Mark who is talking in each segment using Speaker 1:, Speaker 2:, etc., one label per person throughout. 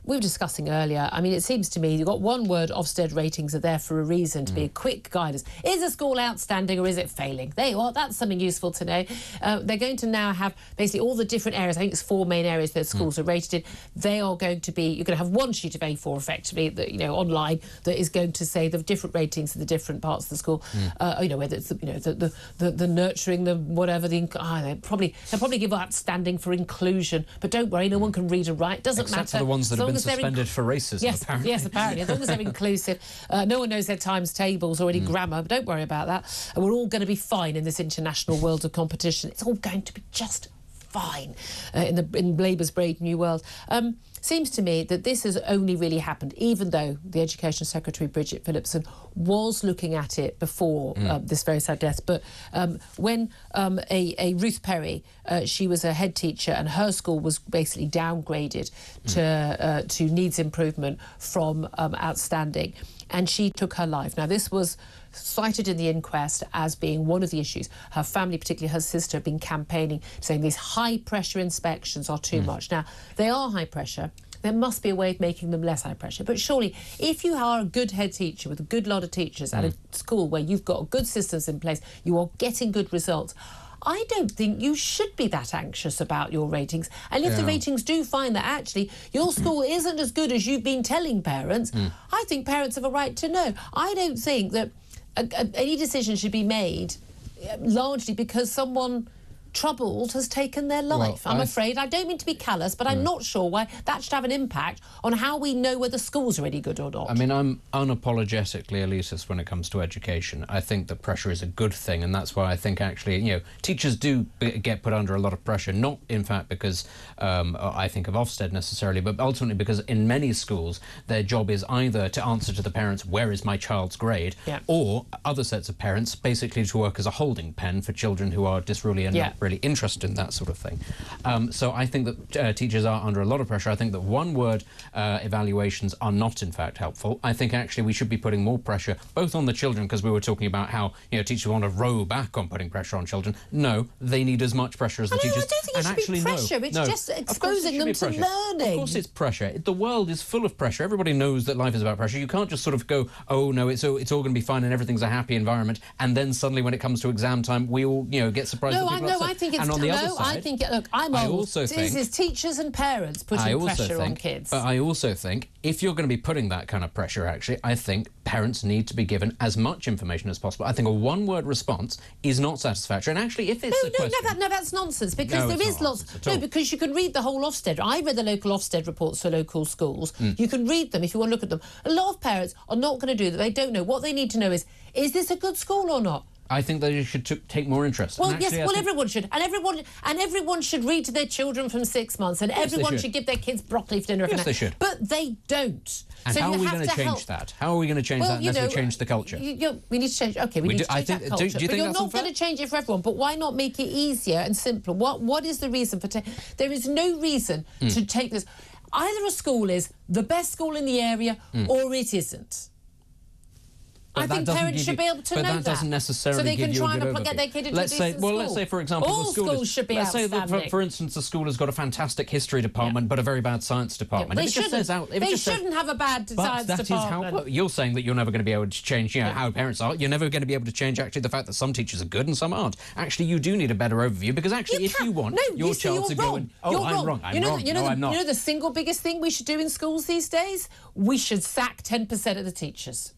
Speaker 1: we were discussing earlier, I mean, it seems to me you've got one word, Ofsted ratings are there for a reason, to be a quick guidance. Is a school outstanding or is it failing? There you are, that's something useful to know. They're going to now have basically all the different areas, I think it's 4 main areas that schools are rated in. They are going to be, you're going to have one sheet of A4 effectively, that, you know, online, that is going to say the different ratings of the different parts of the school. You know, whether it's, you know, the nurturing, the whatever, they'll probably give outstanding for inclusion, but don't worry, no one can read and write, doesn't matter.
Speaker 2: Except for the ones that have been suspended for racism,
Speaker 1: yes,
Speaker 2: apparently.
Speaker 1: Yes, apparently, as long as they're inclusive. No one knows their times tables or any grammar, but don't worry about that. And we're all going to be fine in this international world of competition. It's all going to be just fine in Labour's brave new world. Seems to me that this has only really happened, even though the Education Secretary, Bridget Phillipson, was looking at it before this very sad death. But when a Ruth Perry, she was a head teacher and her school was basically downgraded to needs improvement from outstanding, and she took her life. Now, this was cited in the inquest as being one of the issues. Her family, particularly her sister, have been campaigning, saying these high-pressure inspections are too much. Now, they are high pressure. There must be a way of making them less high pressure. But surely, if you are a good head teacher with a good lot of teachers at a school where you've got good systems in place, you are getting good results, I don't think you should be that anxious about your ratings. And if the ratings do find that actually your school isn't as good as you've been telling parents, I think parents have a right to know. I don't think that any decision should be made largely because someone troubled has taken their life. Well, I'm afraid. I don't mean to be callous, but I'm not sure why that should have an impact on how we know whether schools are any good or not.
Speaker 2: I mean, I'm unapologetically elitist when it comes to education. I think that pressure is a good thing, and that's why I think actually, you know, teachers do get put under a lot of pressure, not in fact because I think of Ofsted necessarily, but ultimately because in many schools their job is either to answer to the parents, where is my child's grade, or other sets of parents basically to work as a holding pen for children who are disrupt and not really interested in that sort of thing. So I think that teachers are under a lot of pressure. I think that one-word evaluations are not, in fact, helpful. I think actually we should be putting more pressure, both on the children, because we were talking about how, you know, teachers want to row back on putting pressure on children. No, they need as much pressure as the teachers.
Speaker 1: I don't think it should be pressure. It's just exposing them to learning.
Speaker 2: Of course it's pressure. The world is full of pressure. Everybody knows that life is about pressure. You can't just sort of go, oh, no, it's all going to be fine and everything's a happy environment, and then suddenly when it comes to exam time, we all, you know, get surprised that people are upset.
Speaker 1: I think it's...
Speaker 2: And on the other side,
Speaker 1: I think, look, I'm old. This is teachers and parents putting pressure on kids.
Speaker 2: But I also think if you're going to be putting that kind of pressure, actually, I think parents need to be given as much information as possible. I think a one-word response is not satisfactory. And actually, if it's a question...
Speaker 1: No, that's nonsense, because there is lots... No, because you can read the whole Ofsted. I read the local Ofsted reports for local schools. You can read them if you want to look at them. A lot of parents are not going to do that. They don't know. What they need to know is this a good school or not?
Speaker 2: I think that you should take more interest.
Speaker 1: Well, actually, yes, everyone should. And everyone should read to their children from 6 months, and everyone should give their kids broccoli for dinner.
Speaker 2: Yes, they should.
Speaker 1: But they don't.
Speaker 2: And how are we going to change that? How are we going to change that unless we change the culture?
Speaker 1: We need to change... OK, we need to change that culture. But you're not going to change it for everyone. But why not make it easier and simpler? What is the reason for... There is no reason to take this... Either a school is the best school in the area or it isn't.
Speaker 2: But
Speaker 1: I think parents should be able to know that.
Speaker 2: But that doesn't necessarily give you a good overview. So they can try and get their kid into a decent school. Let's say, for example,
Speaker 1: all schools should be outstanding.
Speaker 2: Let's say that, for instance, the school has got a fantastic history department but a very bad science department.
Speaker 1: They shouldn't have a bad science department.
Speaker 2: Well, you're saying that you're never going to be able to change, you know, how parents are. You're never going to be able to change, actually, the fact that some teachers are good and some aren't. Actually, you do need a better overview, because actually, if you want your child to go and... Oh, I'm wrong. I'm wrong. No, I'm not.
Speaker 1: You know the single biggest thing we should do in schools these days? We should sack 10% of the teachers.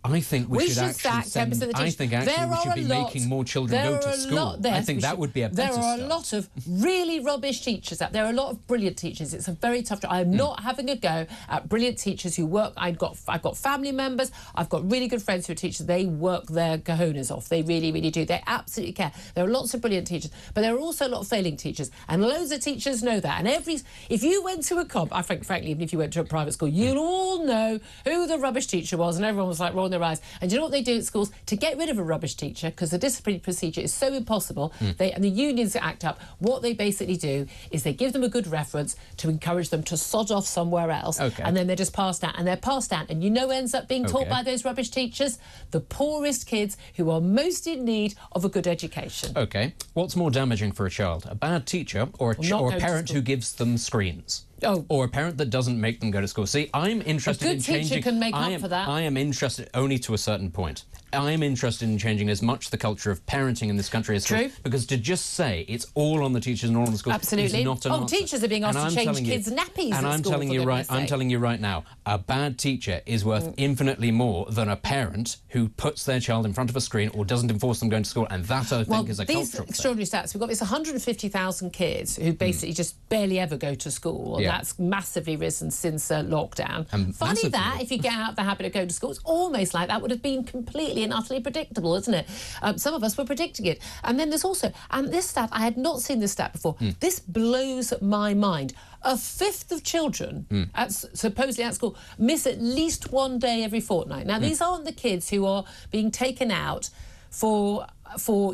Speaker 2: I think we should actually send... I think actually we should be making more children go to school. I think that would be a better
Speaker 1: start. There are a lot of really rubbish teachers out there. There are a lot of brilliant teachers. It's a very tough job. I'm not having a go at brilliant teachers who work... I've got family members. I've got really good friends who are teachers. They work their cojones off. They really, really do. They absolutely care. There are lots of brilliant teachers, but there are also a lot of failing teachers, and loads of teachers know that. And if you went to a frankly, even if you went to a private school, you'll all know who the rubbish teacher was, and everyone was like rolling their eyes. And do you know what they do at schools to get rid of a rubbish teacher? Because the disciplinary procedure is so impossible, and the unions act up. What they basically do is they give them a good reference to encourage them to sod off somewhere else, and then they're just passed out. And they're passed out, and you know who ends up being taught by those rubbish teachers? The poorest kids who are most in need of a good education.
Speaker 2: OK. What's more damaging for a child? A bad teacher or a parent who gives them screens? or a parent that doesn't make them go to school. See, I'm interested in changing...
Speaker 1: A good teacher can make up for that.
Speaker 2: I am interested only to a certain point. I am interested in changing as much the culture of parenting in this country as
Speaker 1: True.
Speaker 2: Because to just say it's all on the teachers and all on the schools
Speaker 1: Absolutely.
Speaker 2: is not an answer.
Speaker 1: Teachers are being asked to change kids' nappies
Speaker 2: and
Speaker 1: at
Speaker 2: I'm
Speaker 1: school,
Speaker 2: telling you right. I'm telling you right now, a bad teacher is worth infinitely more than a parent who puts their child in front of a screen or doesn't enforce them going to school. And that, I think, is a cultural thing.
Speaker 1: These extraordinary stats. We've got this 150,000 kids who basically just barely ever go to school, and that's massively risen since lockdown. Funny that if you get out of the habit of going to school, it's almost like that would have been completely and utterly predictable, isn't it? Some of us were predicting it. And then there's also, and this stat, I had not seen this stat before. This blows my mind. A fifth of children, supposedly at school, miss at least one day every fortnight. Now, these aren't the kids who are being taken out for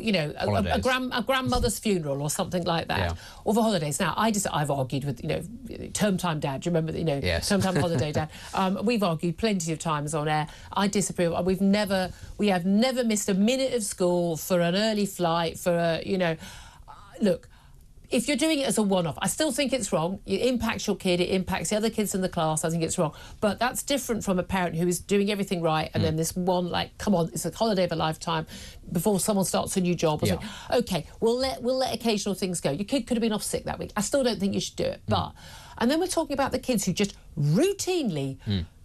Speaker 1: you know, a grandmother's funeral or something like that, or for holidays. Now, I've argued with, you know, term time dad. Do you remember, you know, term time holiday dad? We've argued plenty of times on air. I disapprove. We have never missed a minute of school for an early flight, for a, you know, look. If you're doing it as a one-off, I still think it's wrong. It impacts your kid, it impacts the other kids in the class. I think it's wrong. But that's different from a parent who is doing everything right and then this one, like, come on, it's a holiday of a lifetime before someone starts a new job. Or something. OK, we'll let occasional things go. Your kid could have been off sick that week. I still don't think you should do it. But, and then we're talking about the kids who just routinely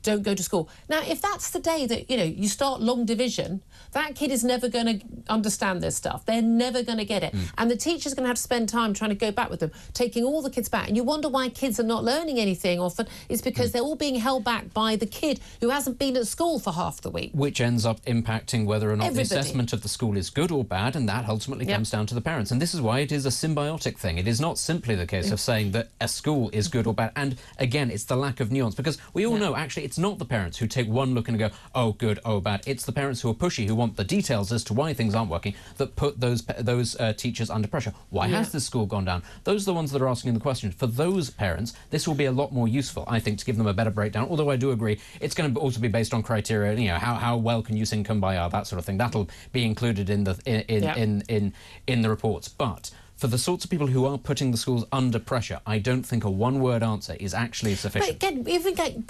Speaker 1: don't go to school. Now, if that's the day that, you know, you start long division, that kid is never going to understand this stuff. They're never going to get it. And the teacher's going to have to spend time trying to go back with them, taking all the kids back. And you wonder why kids are not learning anything often. It's because they're all being held back by the kid who hasn't been at school for half the week. Which ends up impacting whether or not the assessment of the school is good or bad, and that ultimately comes down to the parents. And this is why it is a symbiotic thing. It is not simply the case of saying that a school is good or bad. And again, it's the lack of nuance, because we all know, actually, it's not the parents who take one look and go, oh, good, oh, bad. It's the parents who are pushy, who want the details as to why things aren't working, that put those teachers under pressure. Why has this school gone down? Those are the ones that are asking the questions. For those parents, this will be a lot more useful, I think, to give them a better breakdown. Although I do agree, it's going to also be based on criteria. You know, how well can you sing Kumbaya, that sort of thing. That'll be included in the reports. But for the sorts of people who are putting the schools under pressure, I don't think a one-word answer is actually sufficient. But again, even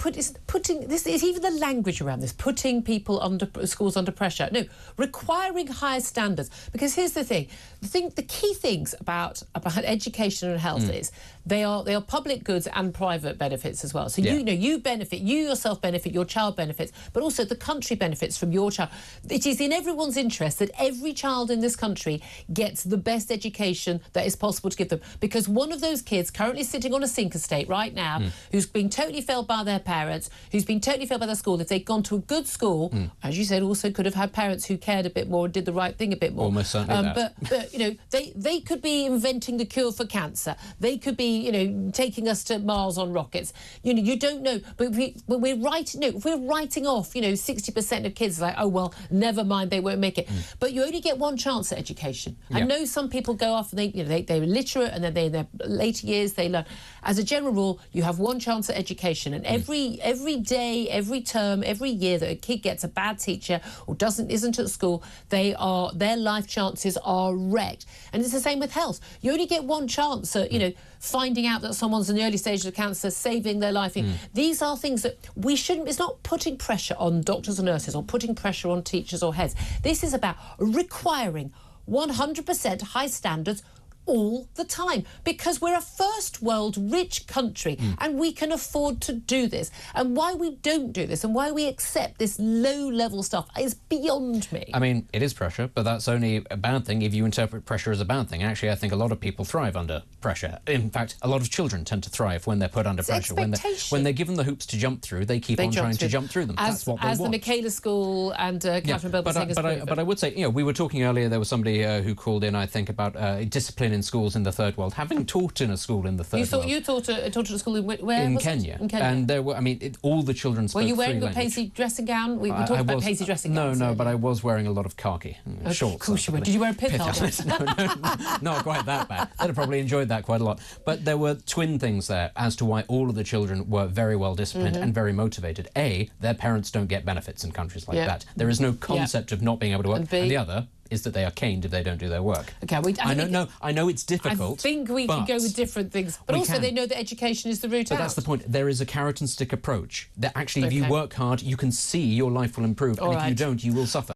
Speaker 1: putting this is even the language around this, putting people schools under pressure. No, requiring higher standards. Because here's the thing: the key things about education and health is they are public goods and private benefits as well. So you know, you benefit, you yourself benefit, your child benefits, but also the country benefits from your child. It is in everyone's interest that every child in this country gets the best education that is possible to give them, because one of those kids currently sitting on a sink estate right now, who's been totally failed by their parents, who's been totally failed by their school, if they'd gone to a good school, as you said, also could have had parents who cared a bit more and did the right thing a bit more. Almost certainly but you know, they could be inventing the cure for cancer. They could be, you know, taking us to Mars on rockets. You know, you don't know. But if we're writing off, you know, 60% of kids, like, oh well, never mind, they won't make it. But you only get one chance at education. I know some people go off and they're literate, and then in their later years they learn. As a general rule, you have one chance at education, and every day, every term, every year that a kid gets a bad teacher or isn't at school, their life chances are wrecked. And it's the same with health. You only get one chance at, you know, finding out that someone's in the early stages of cancer, saving their life. These are things that we shouldn't. It's not putting pressure on doctors and nurses or putting pressure on teachers or heads. This is about requiring 100% high standards all the time, because we're a first world rich country and we can afford to do this. And why we don't do this and why we accept this low level stuff is beyond me. I mean, it is pressure, but that's only a bad thing if you interpret pressure as a bad thing. Actually, I think a lot of people thrive under pressure. In fact, a lot of children tend to thrive when they're put under pressure. When they're given the hoops to jump through, they keep on trying to jump through them. That's what they want. As the Michaela School and Catherine Bilber. But I would say, you know, we were talking earlier, there was somebody who called in, I think, about discipline in schools in the third world. Having taught in a school in the third world. You taught at a school in where? In Kenya. In Kenya. And there were, I mean, all the children spoke 3 languages. Were you wearing a paisley dressing gown? We talked about paisley dressing gowns. No, but I was wearing a lot of khaki. Shorts. Of course you were. Did you wear a pith helmet? No, not quite that bad. They'd have probably enjoyed that quite a lot. But there were twin things there as to why all of the children were very well disciplined and very motivated. A, their parents don't get benefits in countries like that. There is no concept of not being able to work. And the other,
Speaker 2: is that they are caned if they don't do their work.
Speaker 1: Okay,
Speaker 2: I know it's difficult.
Speaker 1: I think we can go with different things, but also they know that education is the route out.
Speaker 2: But that's the point. There is a carrot and stick approach. That actually, if you work hard, you can see your life will improve, and if you don't, you will suffer.